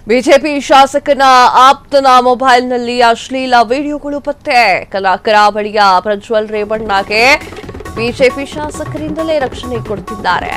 BJP ಶಾಸಕನ ಆಪ್ತನ ಮೊಬೈಲ್ನಲ್ಲಿ ಅಶ್ಲೀಲ ವಿಡಿಯೋಗಳು ಪತ್ತೆ. ಕರಾವಳಿಯ ಪ್ರಜ್ವಲ್ ರೇವಣ್ಣಗೆ ಬಿಜೆಪಿ ಶಾಸಕರಿಂದಲೇ ರಕ್ಷಣೆ ಕೊಡ್ತಿದ್ದಾರೆ.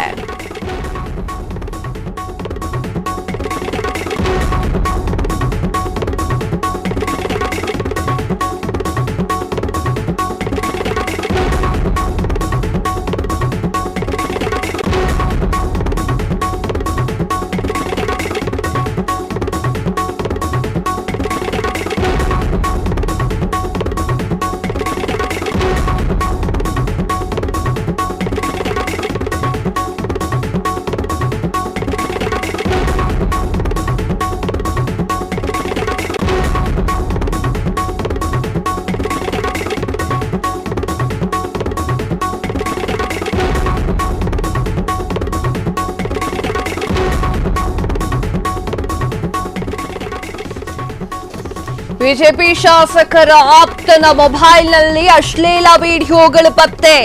ಬಿಜೆಪಿ ಶಾಸಕರ ಆಪ್ತನ ಮೊಬೈಲ್ನಲ್ಲಿ ಅಶ್ಲೀಲ ವಿಡಿಯೋಗಳು ಪತ್ತೆ.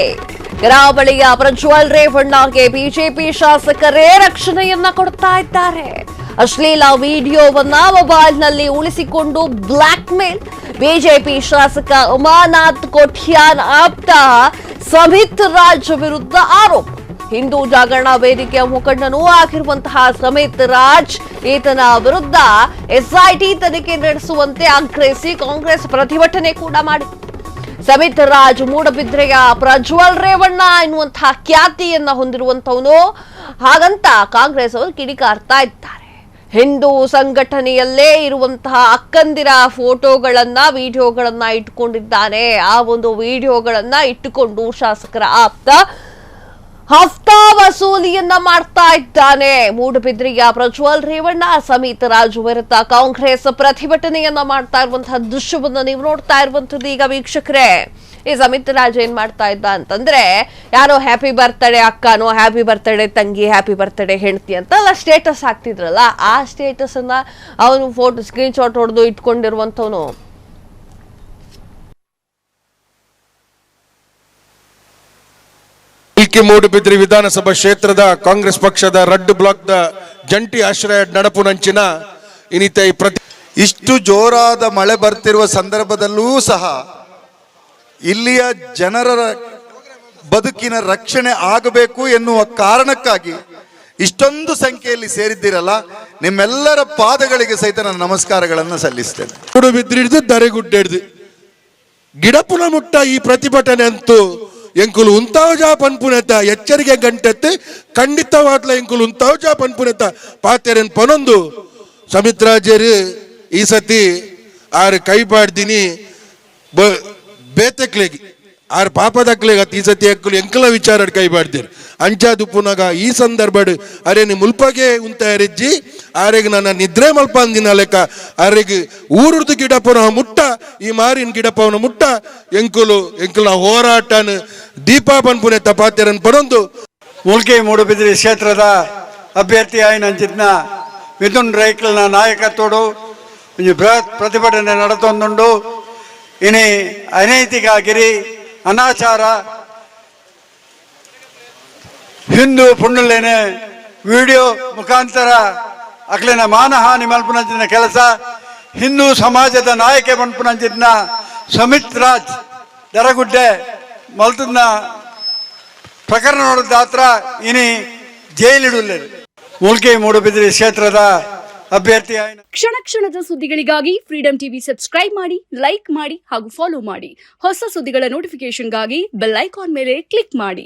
ಕರಾವಳಿಯ ಪ್ರಜ್ವಲ್ ರೇವಣ್ಣಗೆ ಬಿಜೆಪಿ ಶಾಸಕರೇ ರಕ್ಷಣೆಯನ್ನ ಕೊಡ್ತಾ ಇದ್ದಾರೆ. ಅಶ್ಲೀಲ ವಿಡಿಯೋವನ್ನ ಮೊಬೈಲ್ನಲ್ಲಿ ಉಳಿಸಿಕೊಂಡು ಬ್ಲಾಕ್ ಮೇಲ್. ಬಿಜೆಪಿ ಶಾಸಕ ಉಮಾನಾಥ್ ಕೋಟ್ಯಾನ್ ಆಪ್ತ ಸಮಿತ್ ರಾಜ್ ವಿರುದ್ಧ ಆರೋಪ. ಹಿಂದೂ ಜಾಗರಣ ವೇದಿಕೆಯ ಮುಖಂಡನೂ ಆಗಿರುವಂತಹ ಸಮಿತ್ ರಾಜ್ ಈತನ ವಿರುದ್ಧ ಎಸ್ಐಟಿ ತನಿಖೆ ನಡೆಸುವಂತೆ ಆಗ್ರಹಿಸಿ ಕಾಂಗ್ರೆಸ್ ಪ್ರತಿಭಟನೆ ಕೂಡ ಮಾಡಿದೆ. ಸಮಿತ್ ರಾಜ್ ಮೂಡಬಿದ್ರೆಯ ಪ್ರಜ್ವಲ್ ರೇವಣ್ಣ ಎನ್ನುವಂತಹ ಖ್ಯಾತಿಯನ್ನ ಹೊಂದಿರುವಂತವನು. ಹಾಗಂತ ಕಾಂಗ್ರೆಸ್ ಅವರು ಕಿಡಿಕಾರ್ತಾ ಇದ್ದಾರೆ. ಹಿಂದೂ ಸಂಘಟನೆಯಲ್ಲೇ ಇರುವಂತಹ ಅಕ್ಕಂದಿರ ಫೋಟೋಗಳನ್ನ ವಿಡಿಯೋಗಳನ್ನ ಇಟ್ಟುಕೊಂಡಿದ್ದಾನೆ. ಆ ಒಂದು ವಿಡಿಯೋಗಳನ್ನ ಇಟ್ಟುಕೊಂಡು ಶಾಸಕರ ಆಪ್ತ ಹಫ್ತಾ ವಸೂಲಿಯನ್ನ ಮಾಡ್ತಾ ಇದ್ದಾನೆ. ಮೂಡಬಿದ್ರೆಯ ಪ್ರಜ್ವಲ್ ರೇವಣ್ಣ ಸಮಿತ್ ರಾಜ್ ವಿರುದ್ಧ ಕಾಂಗ್ರೆಸ್ ಪ್ರತಿಭಟನೆಯನ್ನ ಮಾಡ್ತಾ ಇರುವಂತಹ ದೃಶ್ಯವನ್ನ ನೀವು ನೋಡ್ತಾ ಇರುವಂತದ್ದು. ಈಗ ವೀಕ್ಷಕರೇ, ಈ ಸಮಿತ್ ರಾಜ್ ಏನ್ ಮಾಡ್ತಾ ಇದ್ದ ಅಂತಂದ್ರೆ, ಯಾರೋ ಹ್ಯಾಪಿ ಬರ್ತ್ಡೇ ಅಕ್ಕನೋ, ಹ್ಯಾಪಿ ಬರ್ತ್ಡೇ ತಂಗಿ, ಹ್ಯಾಪಿ ಬರ್ತ್ಡೇ ಹೆಂಡತಿ ಅಂತೆಲ್ಲ ಸ್ಟೇಟಸ್ ಹಾಕ್ತಿದ್ರಲ್ಲ, ಆ ಸ್ಟೇಟಸ್ ಅನ್ನ ಅವನು ಫೋಟೋ ಸ್ಕ್ರೀನ್ ಶಾಟ್ ಹೊಡೆದು ಇಟ್ಕೊಂಡಿರುವಂತವನು. ಮೂಡುಬಿದ್ರಿ ವಿಧಾನಸಭಾ ಕ್ಷೇತ್ರದ ಕಾಂಗ್ರೆಸ್ ಪಕ್ಷದ ರೆಡ್ ಬ್ಲಾಕ್ ಜಂಟಿ ಆಶ್ರಯ ನಡಪುನಂಚಿನ ಇಷ್ಟು ಜೋರಾದ ಮಳೆ ಬರ್ತಿರುವ ಸಂದರ್ಭದಲ್ಲೂ ಸಹ ಇಲ್ಲಿಯ ಜನರ ಬದುಕಿನ ರಕ್ಷಣೆ ಆಗಬೇಕು ಎನ್ನುವ ಕಾರಣಕ್ಕಾಗಿ ಇಷ್ಟೊಂದು ಸಂಖ್ಯೆಯಲ್ಲಿ ಸೇರಿದ್ದೀರಲ್ಲ, ನಿಮ್ಮೆಲ್ಲರ ಪಾದಗಳಿಗೆ ಸಹಿತ ನಾನು ನಮಸ್ಕಾರಗಳನ್ನು ಸಲ್ಲಿಸ್ತೇನೆ. ಮೂಡುಬಿದ್ರಿಡ್ದು ದರೆಗುಡ್ಡೆಡ್ದು ಗಿಡಪುನ ಮುಟ್ಟ ಈ ಪ್ರತಿಭಟನೆ ಅಂತೂ ಎಂಕುಲು ಉಂತಾವಜಾ ಪನ್ಪುನೆತ ಎಚ್ಚರಿಕೆ ಗಂಟೆತ್ತು ಖಂಡಿತವಾದ್ಲ ಎಂಕುಲು ಉಂತಾವಜಾ ಪನ್ಪುನೆತ ಪಾತೆರನ್ ಪನೊಂದು ಸಮಿತ್ರಾಜರು ಈ ಸತಿ ಆರು ಕೈ ಪಾಡ್ದಿನಿ ಬೇತೆಕ್ಲೆಗಿ ಆರು ಪಾಪದಕ್ಲೆಗ ಈ ಸತಿ ಎಕ್ಕಲು ಎಂಕಲ ವಿಚಾರ ಕೈ ಪಾಡ್ದಿರು ಅಂಚಾದು ಪುನಗ ಈ ಸಂದರ್ಭ ಅರೆ ನಿ ಮುಲ್ಪಗೆ ಉಂತ ಎರೆಜ್ಜಿ ಆರೆಗೆ ನನ್ನ ನಿದ್ರೆ ಮಲ್ಪ ಅಂದಿನ ಲೆಕ್ಕ ಆರೆಗೆ ಊರುರ್ದು ಗಿಡಪನ ಮುಟ್ಟ ಈ ಮಾರಿನ ಗಿಡಪವನ ಮುಟ್ಟ ಎಂಕುಲ ಹೋರಾಟನ ದೀಪಾಪನ್ ಪುನೆ ತಪಾತೆರನ್ ಪಡೊಂದು ಮುಲ್ಕಿ ಮೂಡುಬಿದ್ರಿ ಕ್ಷೇತ್ರದ ಅಭ್ಯರ್ಥಿ ಆಯ್ನ ಅಂಚಿತ್ನ ಮಿಥುನ್ ರೈಕಲ್ನ ನಾಯಕತ್ವಡು ಬೃಹತ್ ಪ್ರತಿಭಟನೆ ನಡೆತೊಂದುಂಡು. ಇನಿ ಅನೈತಿಕ ಗಿರಿ ಅನಾಚಾರ ಹಿಂದೂ ಪುಂಡಲೇನೆ ವಿಡಿಯೋ ಮುಖಾಂತರ ಅಕ್ಲಿನ ಮಾನಹಾನಿ ಮಲ್ಪುನಂಚಿನ ಕೆಲಸ ಹಿಂದೂ ಸಮಾಜದ ನಾಯಕ ಮಲ್ಪುನಂಚಿನ ಸಮಿತ್ ರಾಜ್ ದರಗುಡ್ಡೆ ಮಲ್ತುನ ಪ್ರಕರಣ ನೋಡಿದ ಹತ್ರ ಇನಿ ಜೈಲಿಡುಲ್ಲ. ಮುಲ್ಕಿ ಮೂಡುಬಿದ್ರಿ ಕ್ಷೇತ್ರದ ಅಭ್ಯರ್ಥಿ ಕ್ಷಣ ಕ್ಷಣದ ಸುದ್ದಿಗಳಿಗಾಗಿ ಫ್ರೀಡಂ ಟಿವಿ ಸಬ್ಸ್ಕ್ರೈಬ್ ಮಾಡಿ, ಲೈಕ್ ಮಾಡಿ ಹಾಗೂ ಫಾಲೋ ಮಾಡಿ. ಹೊಸ ಸುದ್ದಿಗಳ ನೋಟಿಫಿಕೇಶನ್ಗಾಗಿ ಬೆಲ್ ಐಕಾನ್ ಮೇಲೆ ಕ್ಲಿಕ್ ಮಾಡಿ.